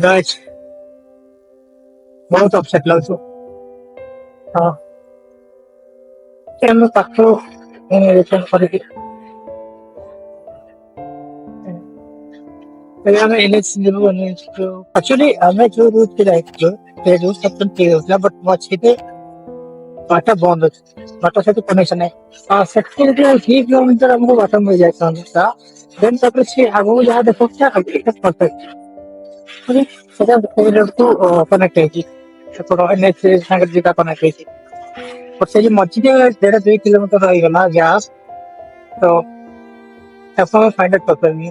Guys बहुत upset लाଗୁଛୁ ହଁ ଆମେ ପାଖରୁ ରିଟର୍ନ କରିକି ଏବେ ଆମେ ଏନଏଚ ଯିବୁ ଆକ୍ଚୁଆଲି ଆମେ ଯୋଉ ରୁଟ୍ ରେ ଯାଇଥିଲୁ ସେ ରୁଟ୍ ସବୁ ଠିକ ହଉଥିଲା ବଟ୍ ମଝିରେ ବାଟ ବନ୍ଦ ଅଛି ବାଟ ସହିତ କନେକ୍ସନ ନାହିଁ ସେଠି ଯଦି 3 କିଲୋମିଟର ଆମକୁ ବାଟ ମିଳିଯାଇଥାନ୍ତା ଦେନ୍ ତାପରେ ସେ ଆଗକୁ ଯାହା ଦେଖାଉଥିଲା ପରଫେକ୍ଟ ମାନେ ସେଟା କୋରିଡରକୁ କନେକ୍ଟ ହେଇଛି ସେପଟ ଏନଏଚ ସାଙ୍ଗରେ ଯିବା କନେକ୍ଟ ହେଇଛି ବଟ୍ ସେ ଯୋଉ ମଝିରେ 1.5-2 କିଲୋମିଟର ରହିଗଲା ଗ୍ୟାସ୍ ତ ତାକୁ ଆମେ ଫାଇଣ୍ଡ ଆଉଟ୍ କରିପାରିନି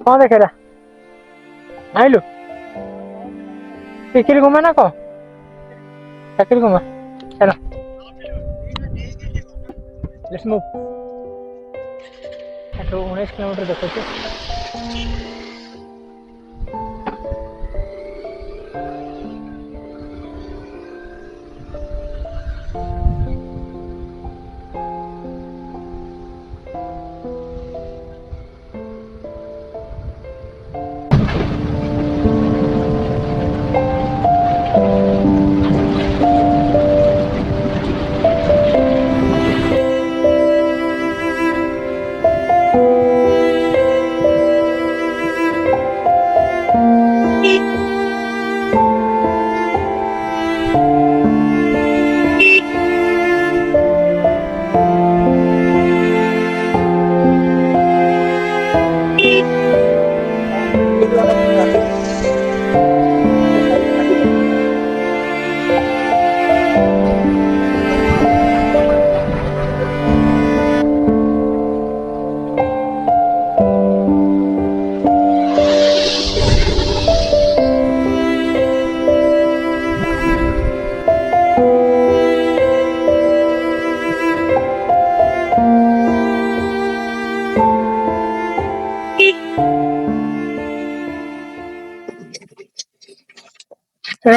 କଣ ଦେଖେଇଲା ଆଇଲୁ ଟିକିରି ଘୁମା ନା କଣ ଚାକିରି ଘୁମା ଚାଲ ଲେଟ୍ସ ମୁଭ୍ ଏଠୁ 19 କିଲୋମିଟର ଦେଖୁଛୁ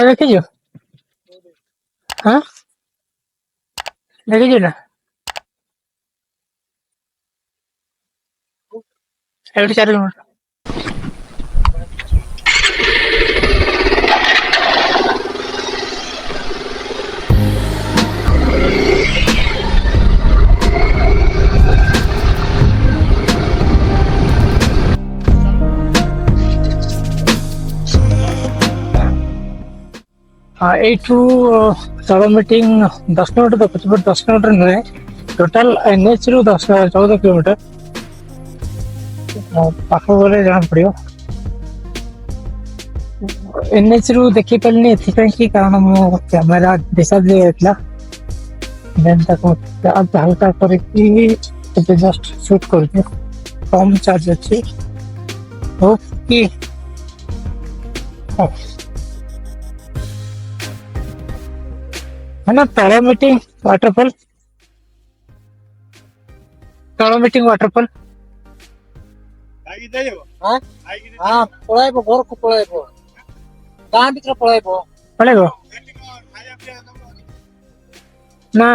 ଦେଖିଛୁ ହଁ ଦେଖିଛୁ ନା ଏଇଠି 4 କିଲୋମିଟର এইଠୁ ତଳ ମିଟିଂ 10 କିଲୋମିଟର ଦେଖୁଛୁ ବଟ୍ 10 କିଲୋମିଟର ନୁହେଁ ଟୋଟାଲ ଏନଏଚ ରୁ 14 କିଲୋମିଟର ପାଖକୁ ଗଲେ ଜଣା ପଡିବ ଏନଏଚ ରୁ ଦେଖି ପାରିଲିନି ଏଥିପାଇଁ କି କାରଣ ମୋ କ୍ୟାମେରା ଡିସଚାର୍ଜ ହେଇଯାଇଥିଲା ଦେନ୍ ତାକୁ ଚାର୍ଜ ହାଲକା କରିକି ଏବେ ଜଷ୍ଟ ସୁଟ୍ କରୁଛି କମ୍ ଚାର୍ଜ ଅଛି ଓକେ है तल मीटिंग वाटरफॉल तल मीटिंग वाटरफॉल पलैब घर को पलैब गाँ भर पलैब पड़ेगा ना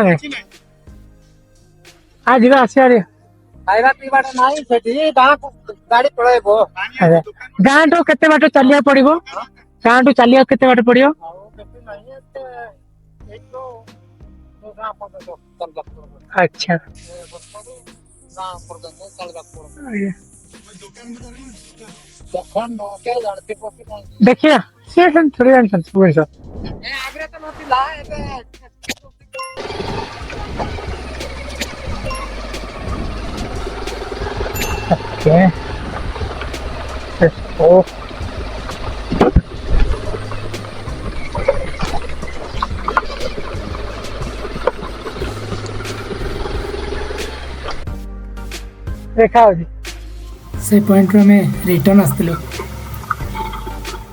आज जीवा आसिया खाଇବା ପିଇବାଟା ନାହିଁ ସେଠି ଗାଁକୁ ଗାଡି ପଳେଇବ गाँ टू केते बाट चलिया पड़िबो गाँ टू चलिया केते बाट पड़ियो ଆଉ ବେଶୀ ନାହିଁ ଏତେ ଏଇଠୁ ଗାଁ ପର୍ଯ୍ୟନ୍ତ ଚାଲିବାକୁ ପଡିବ अच्छा ଗାଁ ପର୍ଯ୍ୟନ୍ତ ଚାଲିବାକୁ ପଡିବ आगे। ଦୋକାନ ନକେ ଜାଣିଥିବ କି ନାହିଁ देखिए से थोड़ी जानते भुवनेश्वर ଆଗରେ ତ ନଥିଲା ଏବେ ओके ओ देखा होजी से पॉइंट रो में रिटर्न आसथिलु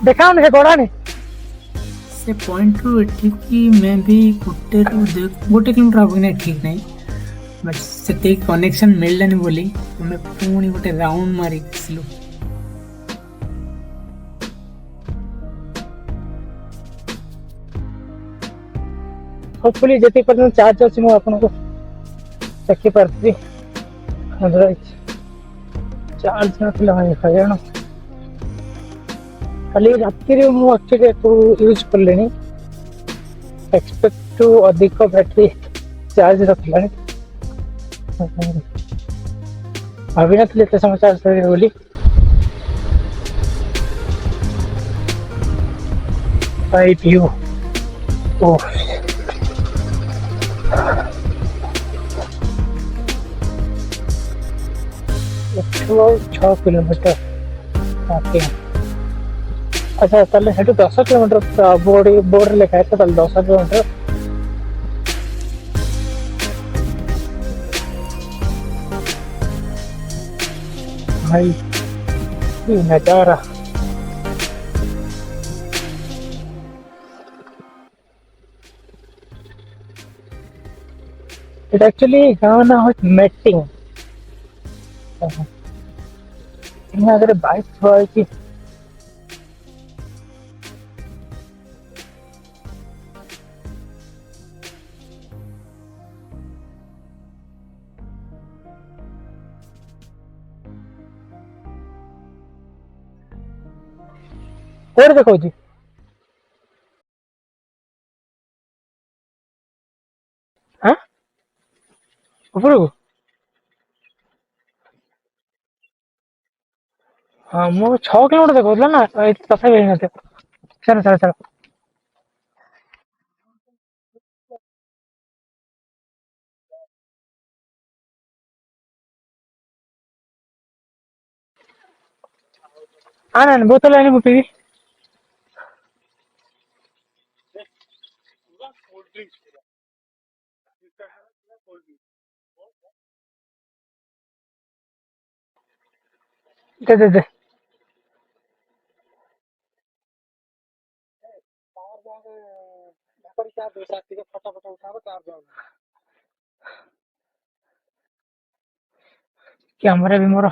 देखा नहीं गोड़ानी से पॉइंट रो एठी मैं भी गोटे किलोमीटर आगे ना ठीक नहीं बट से कनेक्शन मिललानी बोली मैं पुणी गोटे राउंड मारिलु होपफुली जेति पर्यंत चार्ज अछि मु आपनको देखि पारथि चार्ज नथिला भाई हजान खाली राति मु एक्चुअली यूज करलेनी एक्सपेक्ट टू अधिक बैटरी चार्ज रखलानी भाभी नथिले एते समय चार्ज करिवे बोली भाई व्यू ओह एठो 6 किलोमीटर ओके अच्छा ताले हेटु 10 किलोमीटर बोर्ड लिखा है तो ताले 10 किलोमीटर भाई ये नजारा इट एक्चुअली गाँव ना हो मेटिंग अगर बाइक थोड़ा कि और देखो जी हाँ ऊपर को हाँ मु 6 किलोमीटर देखो ना तथा भी नहीं चलो चलो चलो हाँ ना बोतल आने को पीवी दे दे दे फटाफट उठाओ चार्ज कैमरा भी मोर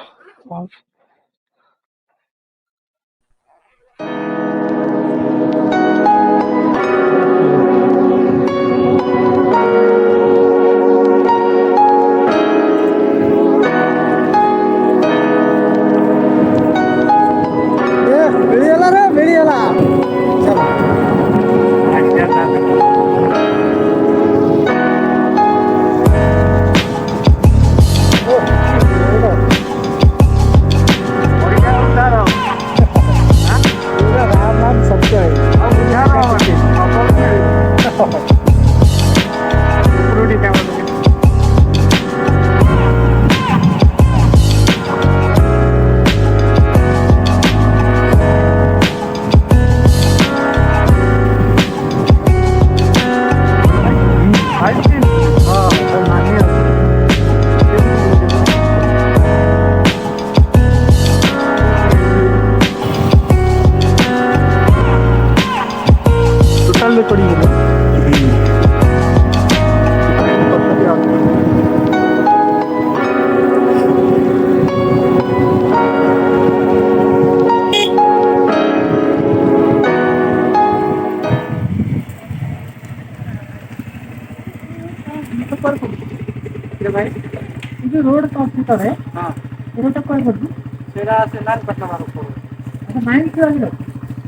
रोड कंप्यूटर है हां रोड कोई बोल सेरा से नान पटना मारो को अच्छा माइंड क्यों आलो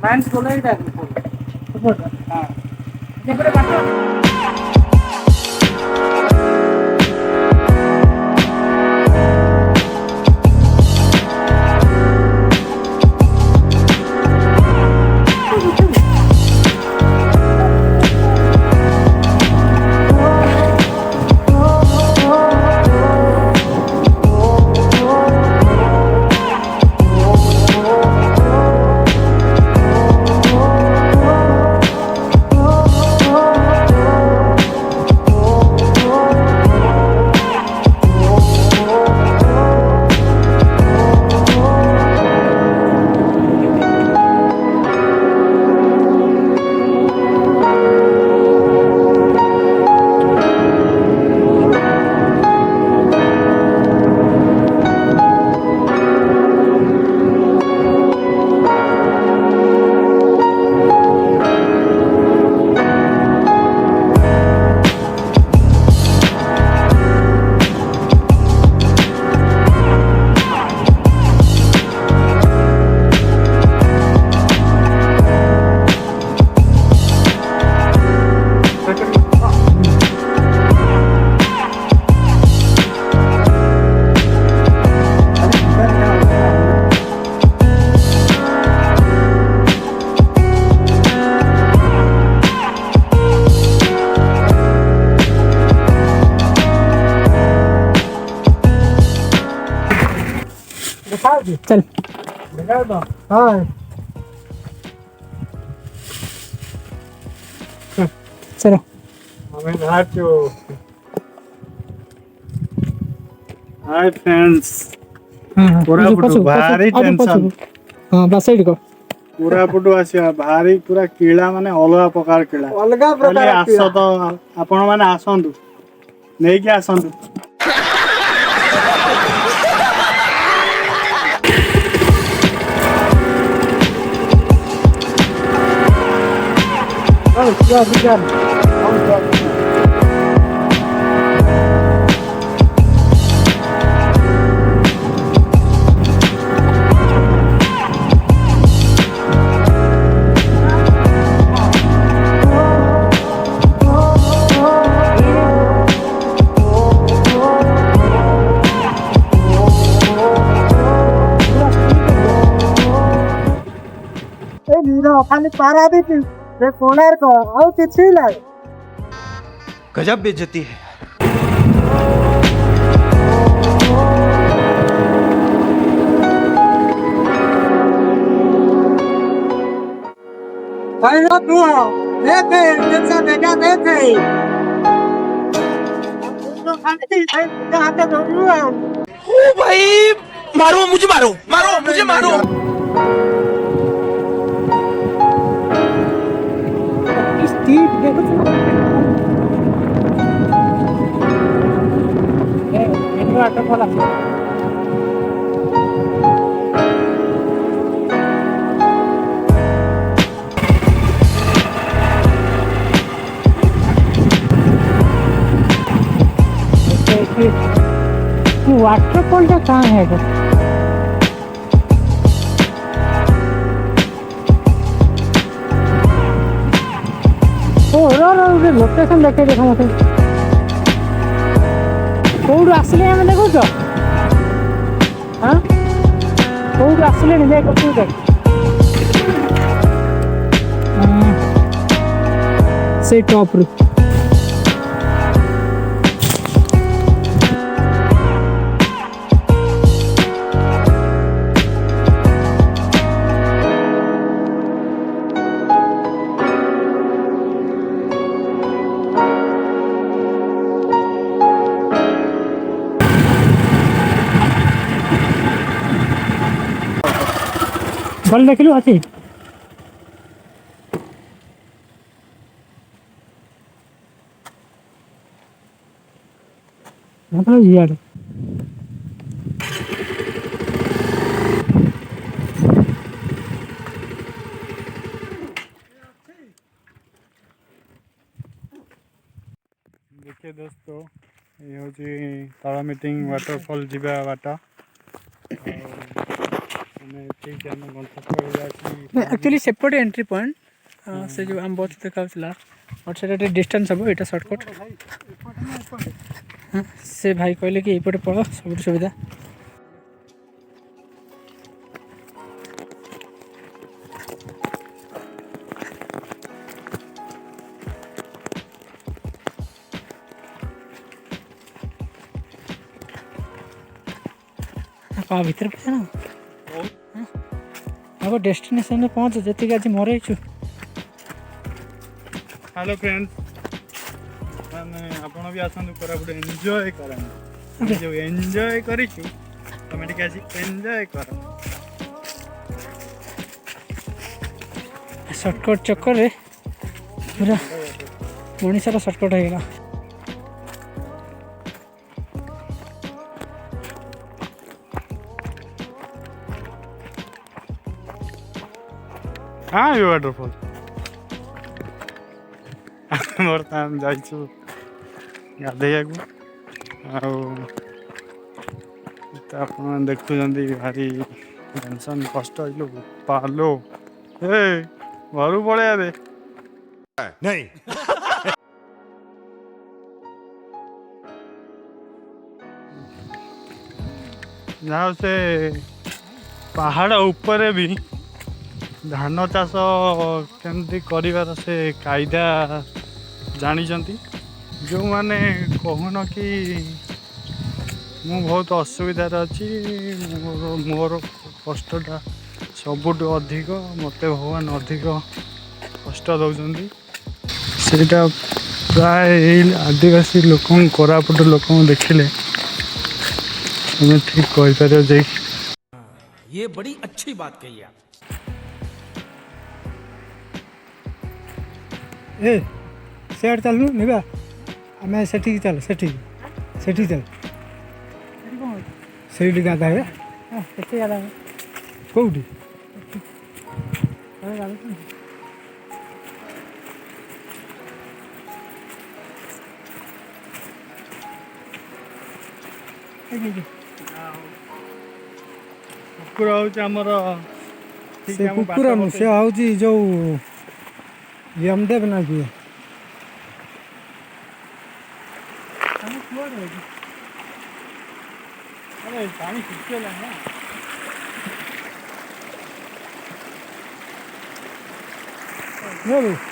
माइंड बोले इटा को हां जेपरे बात चल हाँ चलो हमें भाचो हाय फ्रेंड्स पूरा पुटु भारी टेंशन हाँ बस साइड को पूरा पुटु आसिया भारी पूरा कीड़ा माने अलगा प्रकार कीड़ा अलगा खाली आस तो आपण माने आसंतु नहीं कि आसंतु खाली पारा भी कोणार्क ଆଉ କିଛି ନାହିଁ गजब बेइज्जती है। भाई ना तू देखे जैसा देखा देखे तो खाते थे जाते तो ओ भाई मारो मुझे मारो मारो मुझे मारो। स्टीप देखो ये ऑटो वाला वाटरफॉल का कहाँ है वो लोकेशन देखे देखा मत कौटू आसिले आम देखुच हाँ कौटू आसिले देख तू देख से टॉप रू भल देखलु अच्छी मतलब यार देखिए दोस्तों ये हूँ तल मीटिंग वाटरफॉल जीवा बाट एक्चुअली सेपटे एंट्री पॉइंट से जो आम बस देखा और से डिस्टेंस हम यहाँ सर्टकट से भाई कहले कि यपटे पड़ सब सुविधा कहाँ भीतर पड़े ना अब डेस्टिनेशन पहुँच जी आज मरे हेलो फ्रेंड्स मैंने आपण भी आसतु कोरापुट एंजॉय करें जो एंजॉय करिछु तमे टिके आसी एंजॉय कर सर्टकट चक्कर रे पूरा मनीषर सर्टकट हो गला हाँ ये वाटरफॉल बर्तमान जाइछु गाधेया आप देखुं भारी टेंशन कष्ट पालो घर पड़े दे नहीं जहाँ से पहाड़ ऊपर भी धान चाष केमती कर से कायदा जानी जो मैंने कहून कि ମୁଁ ବହୁତ ଅସୁବିଧାରେ ଅଛି। ମୋର କଷ୍ଟଟା ସବୁଠୁ ଅଧିକ, ମୋତେ ଭଗବାନ ଅଧିକ କଷ୍ଟ ଦେଉଛନ୍ତି। ସେଇଟା ପ୍ରାୟ ଏଇ ଆଦିବାସୀ ଲୋକଙ୍କୁ, କୋରାପୁଟ ଲୋକଙ୍କୁ ଦେଖିଲେ ତୁମେ ଠିକ୍ କହିପାରିବ ଯେ ये बड़ी अच्छी बात कही आप। ए सियाड़ चलनु निबा आम सेठी चल सेठी चल ସେଇଠି ଗାଧା ହେ କେତେ ଜାଗା କୋଉଠି କୁକୁର ହେଉଛି ଆମର ସେ କୁକୁର ନୁ ସେ ହଉଛି ଯୋଉ ଯମଦେବ ନା କିଏ ପାଣି ଶୁଖିଗଲାଣି ନା।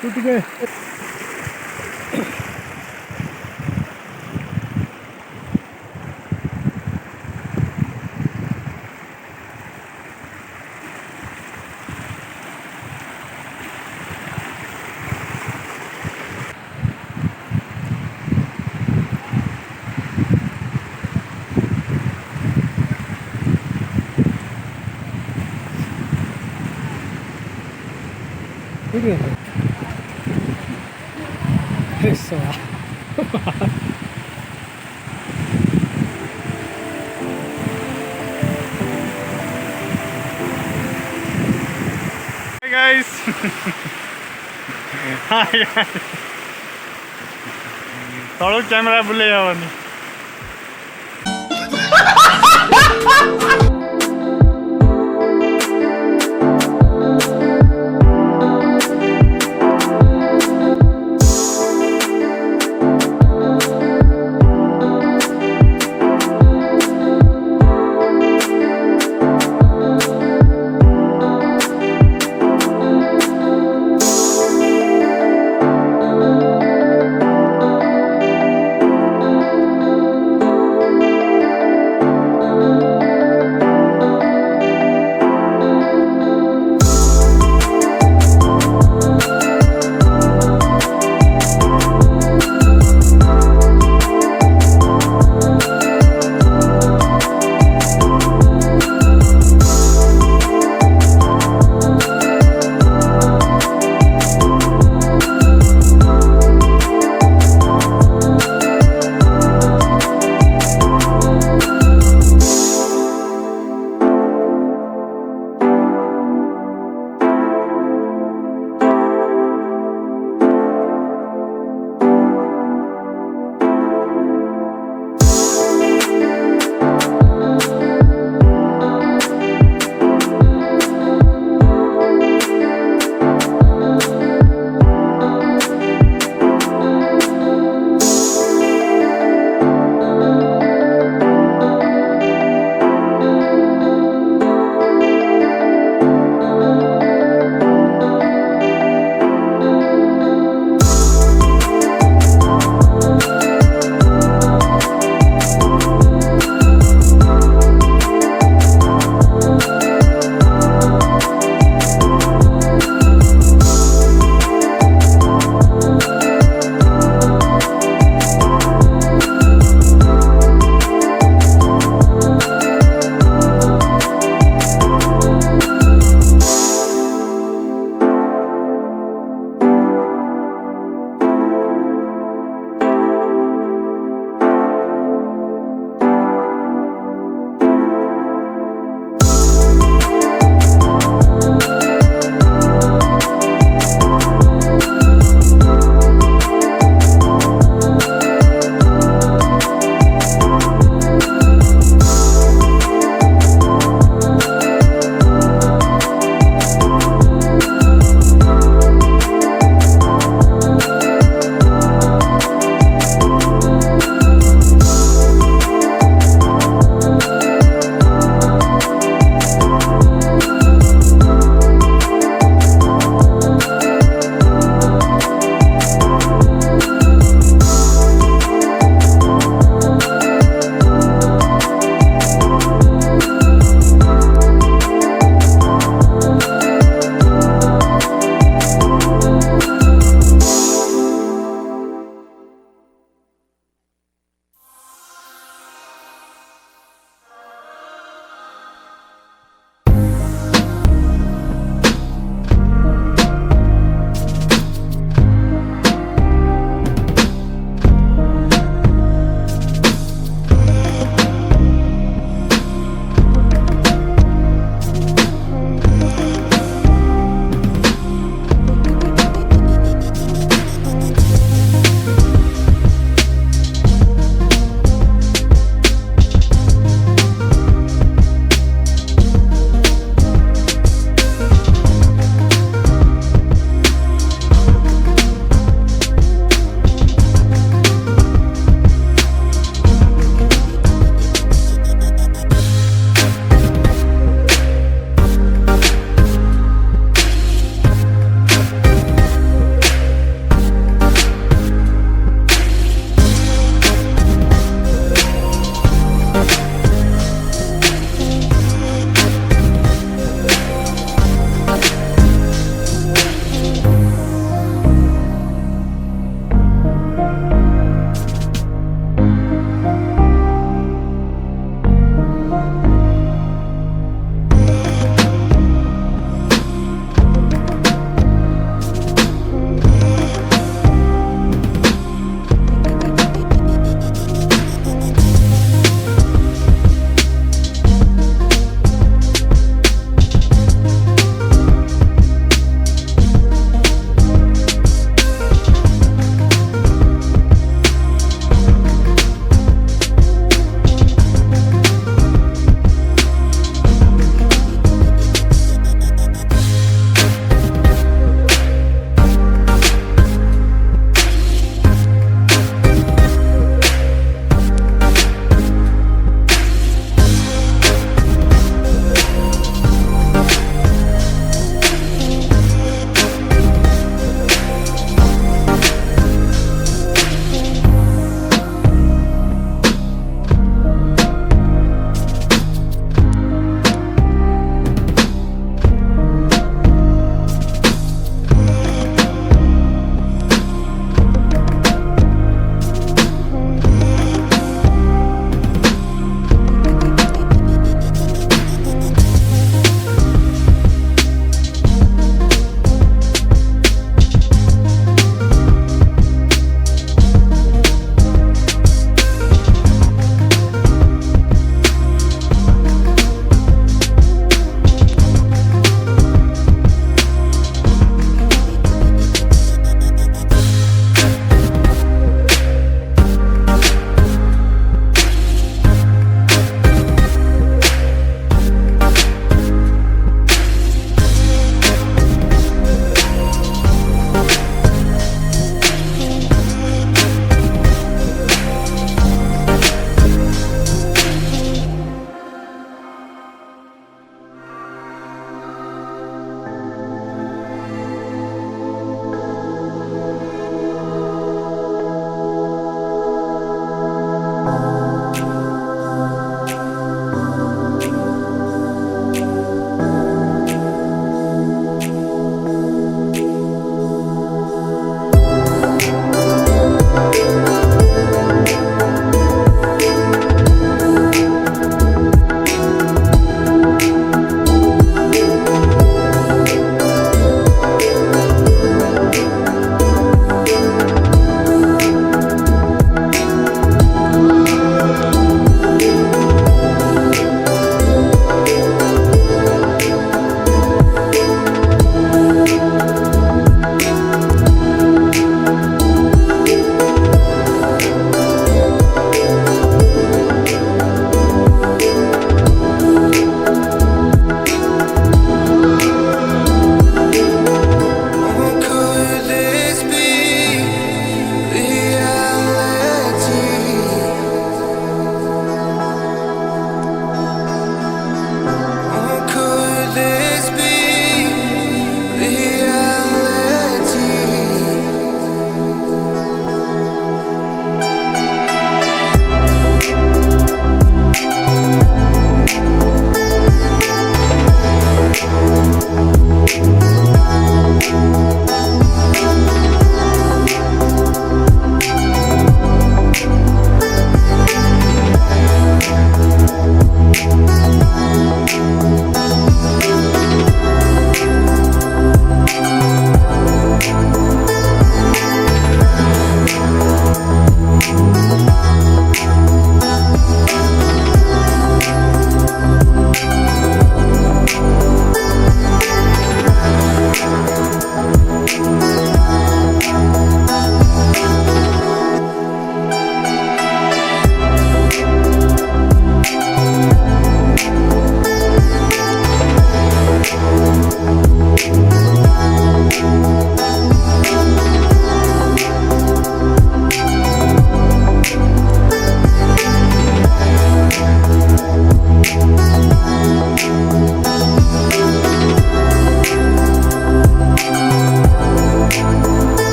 ତୁ ଟିକେ ठीक है Hey guys. Hi guys. ତଳୁ କ୍ୟାମେରା ବୁଲେଇ ହବନି।